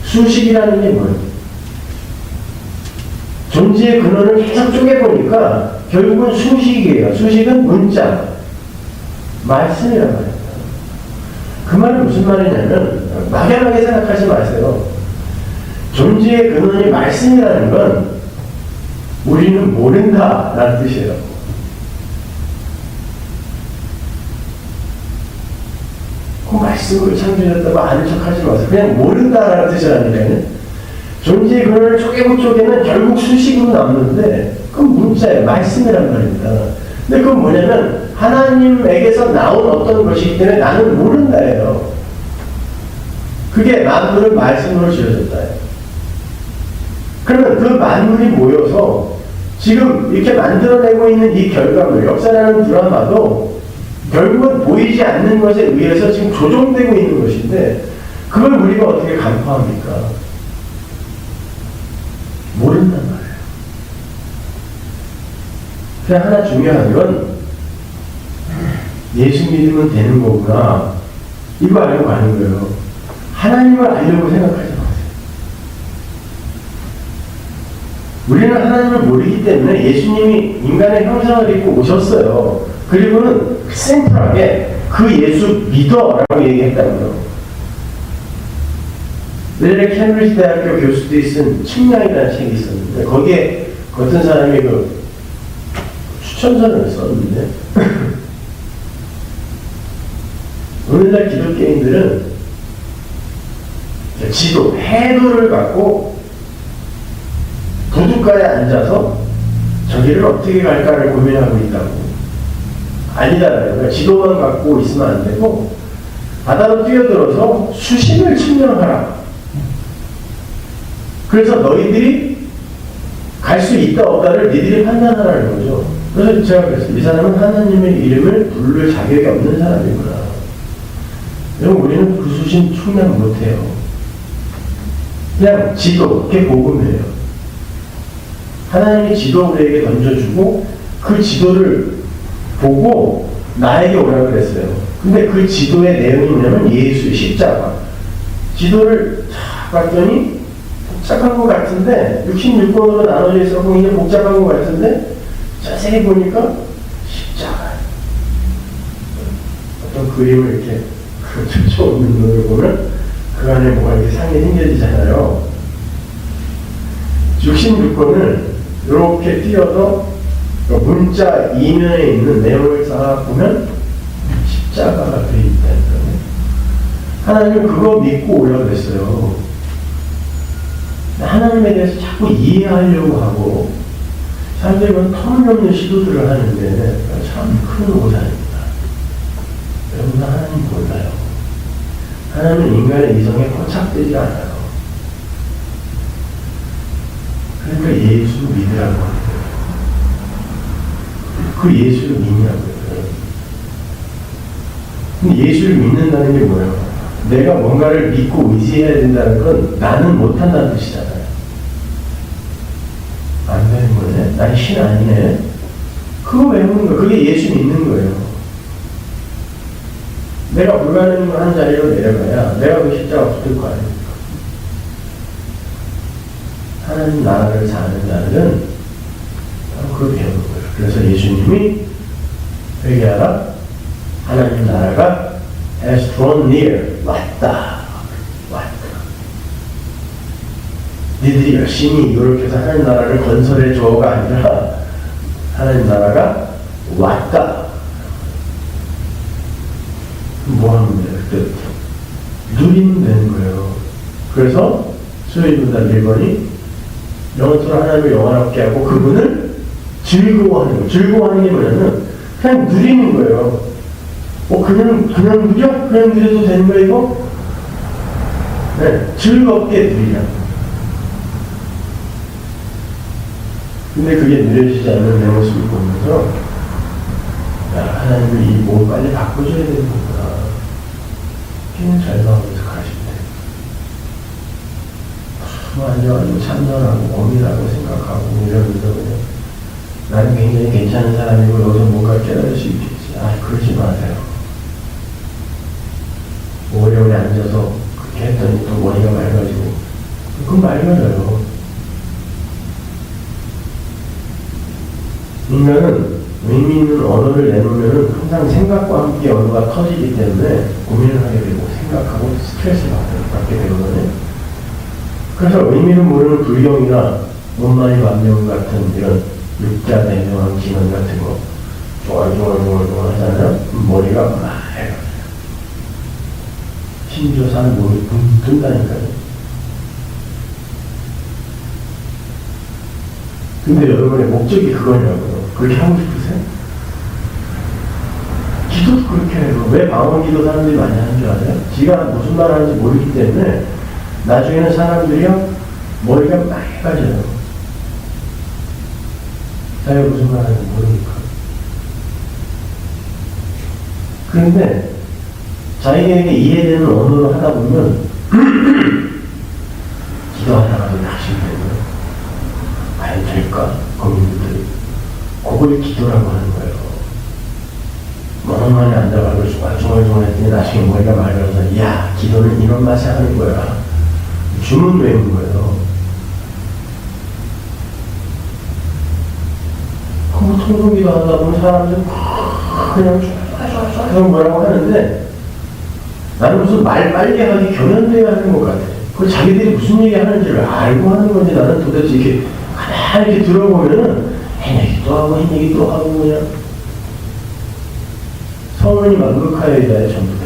수식이라는 게 뭐예요? 존재의 근원을 계속 쪼개보니까 결국은 수식이에요. 수식은 문자, 말씀이란 말이에요. 그 말은 무슨 말이냐면 막연하게 생각하지 마세요. 존재의 근원이 말씀이라는 건 우리는 모른다라는 뜻이에요. 그 말씀을 창조했다고 아는 척 하지 마세요. 그냥 모른다라는 뜻이라니까요. 존재의 근원을 쪼개면 결국 수식으로 남는데 그건 문자예요. 말씀이란 말입니다. 근데 그건 뭐냐면 하나님에게서 나온 어떤 것이기 때문에 나는 모른다예요. 그게 만물은 말씀으로 지어졌다예요. 그러면 그 만물이 모여서 지금 이렇게 만들어내고 있는 이 결과물, 역사라는 드라마도 결국은 보이지 않는 것에 의해서 지금 조종되고 있는 것인데 그걸 우리가 어떻게 간파합니까? 모른단 말이에요. 그냥 하나 중요한 건 예수 믿으면 되는 거구나. 이거 알고 가는 거예요. 하나님을 알려고 생각하지 마세요. 우리는 하나님을 모르기 때문에 예수님이 인간의 형상을 입고 오셨어요. 그리고는 센트럴하게 그 예수 믿어라고 얘기했다고요. 예전에 캠브리지 대학교 교수들이 쓴 측량이라는 책이 있었는데 거기에 어떤 사람이 그 추천서를 썼는데 오늘날 기독교인들은 지도, 해도를 갖고 부둣가에 앉아서 저기를 어떻게 갈까를 고민하고 있다고. 아니다라는 거예요. 지도만 갖고 있으면 안 되고 바다로 뛰어들어서 수심을 측량하라. 그래서 너희들이 갈 수 있다 없다를 너희들이 판단하라는 거죠. 그래서 제가 그랬어요. 이 사람은 하나님의 이름을 부를 자격이 없는 사람이구나. 여러분 우리는 그 수심 측량 못해요. 그냥 지도, 그게 복음이에요. 하나님이 지도 우리에게 던져주고 그 지도를 보고 나에게 오라고 그랬어요. 근데 그 지도의 내용이 뭐냐면 예수의 십자가. 지도를 쫙 봤더니 복잡한 것 같은데 66권으로 나눠져 있어서 굉장히 복잡한 것 같은데 자세히 보니까 십자가. 어떤 그림을 이렇게 펼쳐오는 눈을 보면 그 안에 뭐가 이렇게 상이 생겨지잖아요. 66권을 이렇게 띄어서 문자 이면에 있는 내용을 싹 보면 십자가가 되어 있다는 거예요. 하나님은 그거 믿고 오라고 그랬어요. 하나님에 대해서 자꾸 이해하려고 하고 사람들은 터무니없는 시도들을 하는데 참 큰 오산입니다. 여러분 하나님 몰라요. 하나님은 인간의 이성에 포착되지 않아요. 그러니까 예수 믿으라고 합니다. 그 예수를 믿냐고요. 근데 예수를 믿는다는 게 뭐예요? 내가 뭔가를 믿고 의지해야 된다는 건 나는 못한다는 뜻이잖아요. 안 되는 거네? 난 신 아니네? 그거 외우는 거, 그게 예수 믿는 거예요. 내가 불가능한 자리로 내려가야 내가 그 십자가 붙을 거 아닙니까? 하나님 나라를 사는 자들은 그거 배우는 거예요. 그래서 예수님이 회개하라. 하나님 나라가 has drawn near. 왔다. 니들이 열심히 노력해서 하나님 나라를 건설해 줘가 아니라 하나님 나라가 왔다. 뭐 하면 돼요? 그때부터 누리면 되는 거예요. 그래서 수요일보다 1번이 영원토록 하나님을 영원하게 하고 그분을 즐거워하는 거예요. 즐거워하는 게 뭐냐면 그냥 누리는 거예요. 그냥 누려? 그냥 누려도 되는 거예요, 이거? 네, 즐겁게 누리라. 근데 그게 누려지지 않는 내 모습을 보면서 야, 하나님이 이 몸을 빨리 바꿔줘야 되는 거구나. 그냥 절망하면서 가시면 돼요. 앉아가지고 참선하고 고민하고 생각하고 이러면서 그냥 나는 굉장히 괜찮은 사람이고 여기서 뭔가 깨달을 수 있겠지. 그러지 마세요. 오래오래 앉아서 그렇게 했더니 또 머리가 맑아지고 그건 맑아져요. 인간은 의미 있는 언어를 내놓으면 항상 생각과 함께 언어가 터지기 때문에 고민을 하게 되고 생각하고 스트레스를 받게 되거든요. 그래서 의미를 모르는 불경이나 원만이 만명 같은 이런 육자 대명한 기능 같은 거 조알조알조알 하잖아요. 머리가 막 해요. 심지어 사는 몸이 붕 뜬다니까요. 근데 여러분의 목적이 그거냐고요. 그렇게 하고 싶으세요? 기도도 그렇게 해요. 왜 방언 기도 사람들이 많이 하는 줄 아세요? 지가 무슨 말 하는지 모르기 때문에 나중에는 사람들이요 머리가 많이 빠져요. 자기가 무슨 말 하는지 모르니까. 그런데 자기에게 이해되는 언어로 하다 보면 기도하다가도 낙심되고요. 과연 될까? 고민들이. 그걸 기도라고 하는 거예요. 멍하니 앉아가지고 중얼중얼 했더니 나중에 머리가 맑아서 야, 기도는 이런 맛에 하는 거야. 주문 외운 거예요. 그럼 통성기도 하다 보면 사람들은 그냥 쫙쫙쫙 뭐라고 하는데 나는 무슨 말 빨리 하기 경연대회 하는 것 같아. 그 자기들이 무슨 얘기 하는지를 알고 하는 건지 나는 도대체 이렇게 가만히 이렇게 들어보면은 해내기도 하고 해내기도 하고 그냥 성은이 만극하여이다에 전부 다.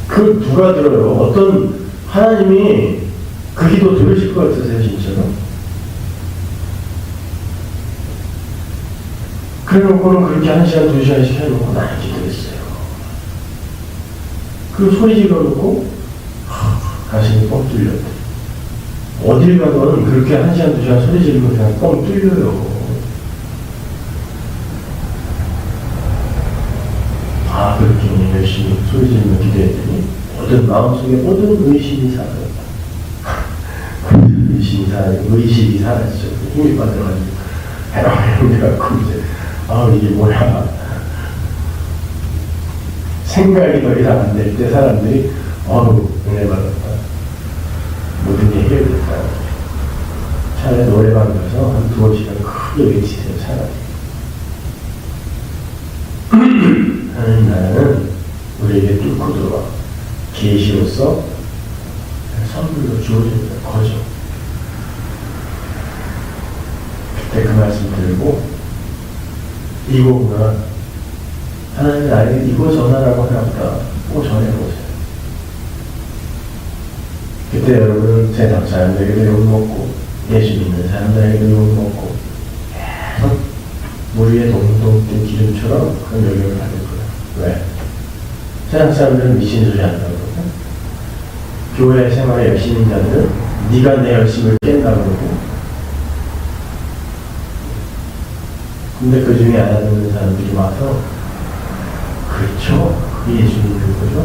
그 누가 들어요? 어떤 하나님이 그 기도 들으실 것 같으세요, 진짜로? 그래놓고는 그렇게 1시간, 2시간씩 해놓고 나는 기도했어요. 그리고 소리 질러놓고 가슴이 뻥 뚫렸대. 어딜 가든 그렇게 1시간, 2시간 소리 지르고 그냥 뻥 뚫려요. 아, 그렇게 열심히 소리 지르며 기도했더니 모든 마음속에 모든 의심이 사라졌다. 의식이 사라지죠. 힘이 빠져가지고 해롱해롱 해갖고 이제 이게 뭐야. 생각이 더 이상 안 될 때 사람들이 은혜 받았다. 모든 게 해결됐다. 차라리 노래방 가서 한 2시간 크게 외치세요. 차라리. 하나님 나라는 우리에게 뚫고 들어와 계시로서 선물로 주어집니다. 거죠. 그때 그 말씀 들고 이거구나. 하나님 나에게 이거 전하라고 하나보다 꼭 전해보세요. 그때 여러분은 세상 사람들에게도 욕먹고 예수 믿는 사람들에게도 욕먹고 계속 물 위에 동동 뜬 기름처럼 그런 영향을 받을 거예요. 왜? 세상 사람들은 미친 소리 한다고 그러고 교회 생활에 열심히 있는 자들은 네가 내 열심을 깬다고 그러고 근데 그 중에 알아듣는 사람들이 와서 그렇죠? 그게 예수 믿는 거죠?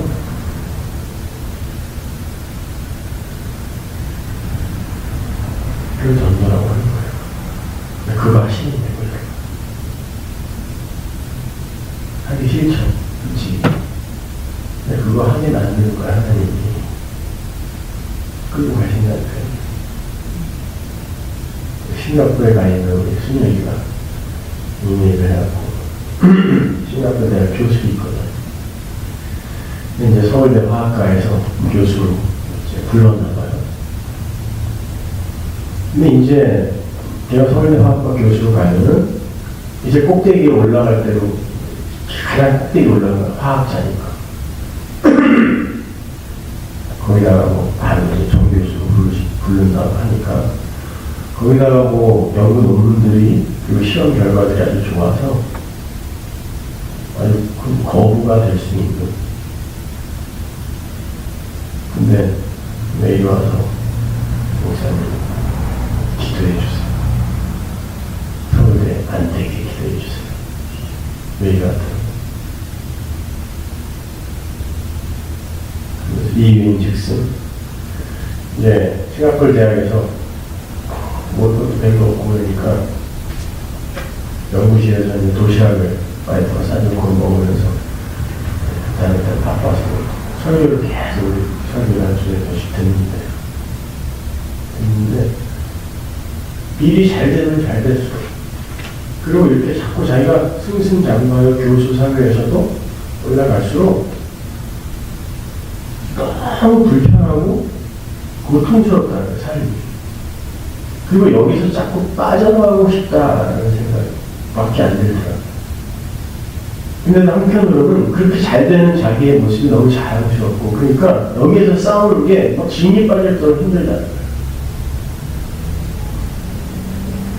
그걸 전도라고 하는 거예요. 그거 하시는 거예요. 하기 싫죠. 그치? 근데 그거 하긴 안 되는 거야, 하나님이. 끌고 가신다니까요. 싱가포르에 가 있는 우리 순영이가 이메일을 해갖고, 싱가포르 대학 교수이 있거든. 근데 이제 서울대 화학과에서 교수로 이제 불렀나봐요. 근데 이제 제가 서울대 화학과 교수로 가면은 이제 꼭대기에 올라갈 때로 가장 꼭대기 올라가는 화학자니까. 거기다가 뭐, 이제 정교수로 부른다고 하니까, 거기다가 뭐, 연구 논문들이, 그리고 시험 결과들이 아주 좋아서, 아주 큰 거부가 될 수 있는. 근데, 매일 와서, 목사님, 기도해주세요. 서울대 안 되게 기도해주세요. 매일 와서. 이유인 즉슨 이제 싱가포르 대학에서 먹을 것도 별로 없고 그러니까 연구실에서 이제 도시락을 와이프가 싸주고 먹으면서 다음에 바빠서 설교를 계속 우리 설교를 한 주에 몇씩 듣는데 일이 잘 되면 잘 될수록 그리고 이렇게 자꾸 자기가 승승장구하여 교수 사회에서도 올라갈수록 너무 불편하고 고통스럽다는 거예요, 삶이. 그리고 여기서 자꾸 빠져나가고 싶다라는 생각밖에 안 들더라고요. 근데 한편으로는 그렇게 잘 되는 자기의 모습이 너무 자랑스럽고, 그러니까 여기에서 싸우는 게 막 진이 빠질 정도로 힘들다는 거예요.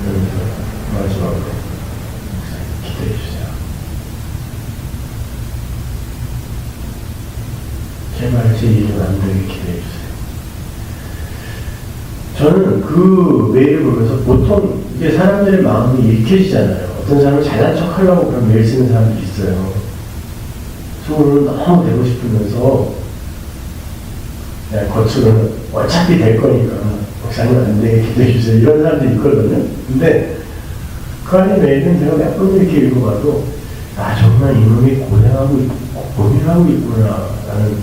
그래서 마지막으로 기대해 주세요. 제발 제 일은 안 되게 기대해 주세요. 저는 그 메일을 보면서 보통 이게 사람들의 마음이 읽혀지잖아요. 어떤 사람은 잘난 척 하려고 그런 메일 쓰는 사람들이 있어요. 속으로는 너무 되고 싶으면서 겉으로는 어차피 될 거니까 목사님 안 되게 기대해 주세요. 이런 사람들이 있거든요. 근데 그 안에 메일은 제가 몇 번 이렇게 읽어봐도 정말 이놈이 고생하고 있고 고민하고 있구나 라는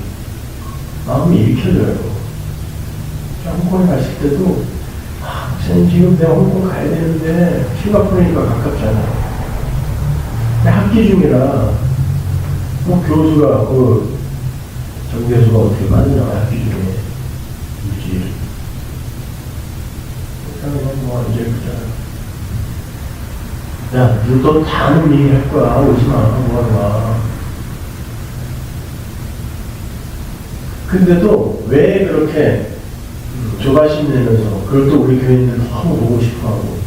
마음이 읽혀져요. 홍콩에 갔을 때도 목사님 지금 내가 홍콩 가야 되는데 싱가포르니까 가깝잖아요. 학기 중이라 교수가 정교수가 어떻게 만나 학기 중에 일주일 그냥 이제 그잖아. 야, 너 다 아는 얘기 할 거야. 오지 마. 와. 근데도 왜 그렇게 조바심 내면서 그걸 또 우리 교인들 너무 보고 싶어 하고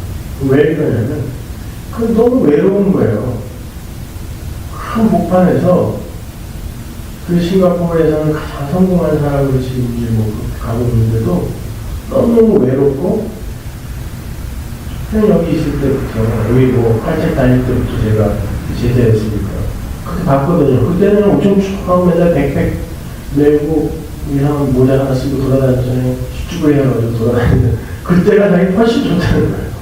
왜 그러냐면 그건 너무 외로운 거예요. 큰 목판에서 그 싱가포르에서는 가장 성공한 사람으로 지금 이제 가고 있는데도 너무 외롭고 그냥 여기 있을 때부터 여기 칼책 다닐 때부터 제가 제자였으니까 그때 봤거든요. 그때는 엄청 축하하고 맨날 백팩 메고 이상한 모자 하나 쓰고 돌아다녔잖아요. 쭈쭈구리 해가지고 돌아다니는데 그때가 자기 훨씬 좋다는 거예요.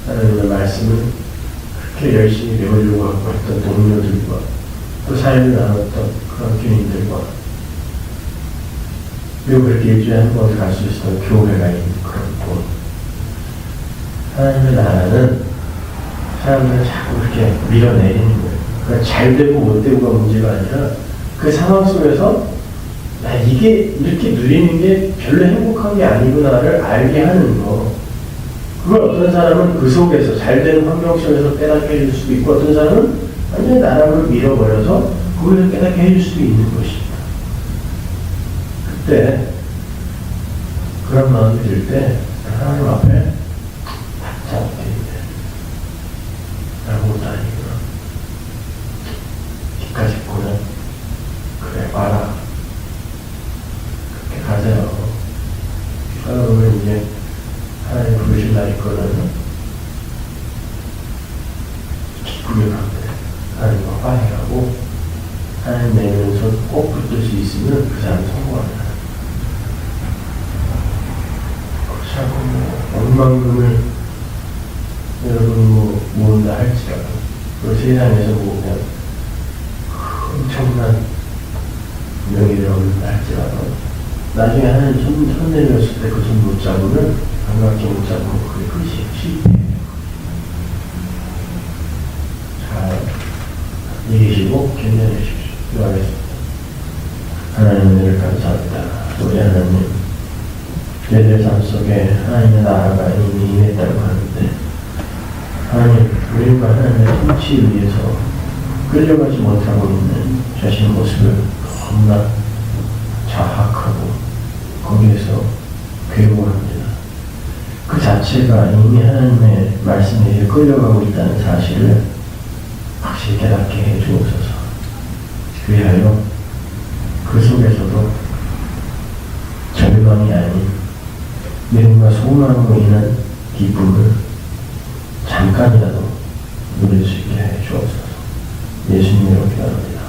하나님의 말씀을 그렇게 열심히 배우려고 하고 했던 동료들과 또 삶을 나눴던 그런 교인들과 그리고 그렇게 일주일에 한 번 갈 수 있었던 교회가 있는 그런 곳. 하나님의 나라는 사람들을 자꾸 그렇게 밀어내리는 거예요. 그러니까 잘 되고 못 되고가 문제가 아니라 그 상황 속에서 이게 이렇게 누리는 게 별로 행복한 게 아니구나를 알게 하는 거. 그걸 어떤 사람은 그 속에서 잘 되는 환경 속에서 깨닫게 해줄 수도 있고 어떤 사람은 완전히 나락으로 밀어버려서 거기서 깨닫게 해줄 수도 있는 것입니다. 그때 그런 마음이 들 때 하나님 앞에 바짝 드리네. 아무것도 아니구나. 기까지 보면 그래 와라. 그렇게 가세요. 그러면 이제 하나님 부르신 날 있거든요. 기쁘게 가는데 하나님과 화해하고 하나님 내면 손 꼭 붙들 수 있으면 그 사람 성공합니다. 그렇지 않고 원망금을 여러분 모은다 할지라도 그 세상에서 그냥 엄청난 명예를 얻는다 할지라도 나중에 하나님 손 내밀었을 때 그 손 못 잡으면 반갑게 못 잡고 그게 끝이 실패해요. 잘 이기시고 견뎌내십시오. 기도하겠습니다. 하나님 은혜를 감사합니다. 우리 하나님 저희들 삶 속에 하나님의 나라가 이미 임했다고 하는데 하나님 우리가 하나님의 통치에 의해서 끌려가지 못하고 있는 자신의 모습을 너무나 자학하고 거기에서 괴로워합니다. 그 자체가 이미 하나님의 말씀에 끌려가고 있다는 사실을 확실히 깨닫게 해주옵소서. 그리하여 그 속에서도 절망이 아닌 믿음과 소망으로 인한 기쁨을 잠깐이라도 누릴 수 있게 해 주옵소서. 예수님으로 기도합니다.